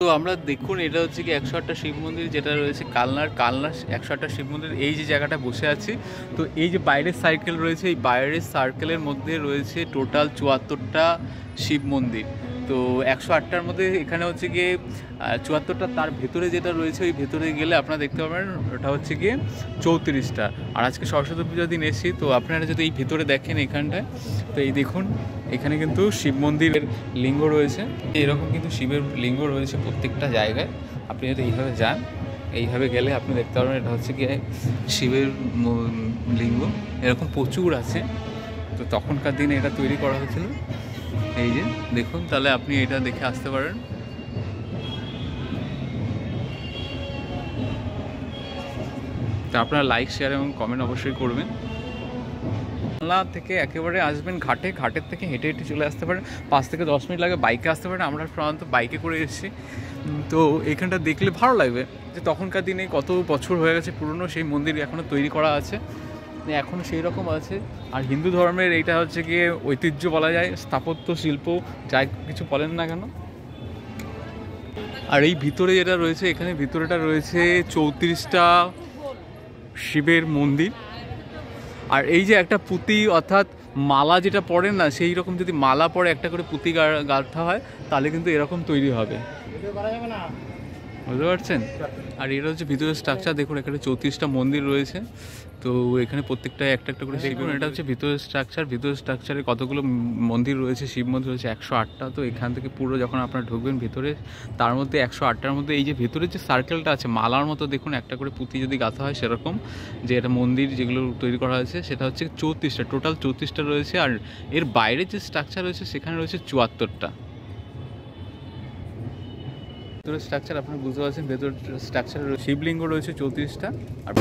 তো আমরা দেখুন এটা হচ্ছে কি ১০৮টা শিব মন্দির যেটা রয়েছে কালনার ১০৮টা শিব মন্দির। এই যে জায়গাটা বসে আছি, তো এই যে বাইরের সার্কেল রয়েছে, এই বাইরের সার্কেলের মধ্যে রয়েছে টোটাল ৭৪টা শিব মন্দির। তো ১০৮টার মধ্যে এখানে হচ্ছে গিয়ে ৭৪টা, তার ভেতরে যেটা রয়েছে ওই ভেতরে গেলে আপনারা দেখতে পাবেন ওটা হচ্ছে গিয়ে ৩৪টা। আর আজকে সরস্বতী পূজার দিন এসেছি, তো আপনারা যদি এই ভেতরে দেখেন এখানটায়, তো এই দেখুন এখানে কিন্তু শিব মন্দিরের লিঙ্গ রয়েছে। এরকম কিন্তু শিবের লিঙ্গ রয়েছে প্রত্যেকটা জায়গায়। আপনি যদি এইভাবে যান, এইভাবে গেলে আপনি দেখতে পারবেন এটা হচ্ছে গিয়ে শিবের লিঙ্গ। এরকম প্রচুর আছে। তো তখনকার দিনে এটা তৈরি করা হয়েছিল। এই যে দেখুন, তাহলে আপনি এটা দেখে আসতে পারেন। তো আপনারা লাইক, শেয়ার এবং কমেন্ট অবশ্যই করবেন। কালনা থেকে একেবারে আসবেন ঘাটে, ঘাটের থেকে হেঁটে হেঁটে চলে আসতে পারেন। ৫ থেকে ১০ মিনিট লাগে, বাইকে আসতে পারেন। আমরা সাধারণত বাইকে করে এসেছি। তো এখানটা দেখলে ভালো লাগবে যে তখনকার দিনে কত বছর হয়ে গেছে পুরনো সেই মন্দির এখনও তৈরি করা আছে, এখনও সেই রকম আছে। আর হিন্দু ধর্মের এইটা হচ্ছে গিয়ে ঐতিহ্য বলা যায়, স্থাপত্য শিল্প যাই কিছু বলেন না কেন। আর এই ভিতরে যেটা রয়েছে, এখানে ভিতরেটা রয়েছে ৩৪টা শিবের মন্দির। আর এই যে একটা পুঁতি অর্থাৎ মালা যেটা পড়েন না, সেই রকম যদি মালা পরে একটা করে পুঁতি গাঁথা হয় তাহলে কিন্তু এরকম তৈরি হবে, বুঝতে পারছেন। আর এটা হচ্ছে ভিতরের স্ট্রাকচার। দেখুন এখানে ৩৪টা মন্দির রয়েছে। তো এখানে প্রত্যেকটায় একটা একটা করে দেখুন, এটা হচ্ছে ভিতরের স্ট্রাকচার। ভিতরের স্ট্রাকচারে কতগুলো মন্দির রয়েছে, শিব মন্দির রয়েছে ১০৮টা। তো এখান থেকে পুরো যখন আপনারা ঢুকবেন ভিতরে, তার মধ্যে ১০৮টার মধ্যে এই যে ভিতরের যে সার্কেলটা আছে মালার মতো, দেখুন একটা করে পুঁতি যদি গাঁথা হয় সেরকম, যে এটা মন্দির যেগুলো তৈরি করা হয়েছে সেটা হচ্ছে ৩৪টা, টোটাল ৩৪টা রয়েছে। আর এর বাইরের যে স্ট্রাকচার রয়েছে সেখানে রয়েছে ৭৪টা। ভেতরের স্ট্রাকচার আপনারা বুঝতে পারছেন, ভেতরের স্ট্রাকচার শিবলিঙ্গ রয়েছে ৩৪টা। আর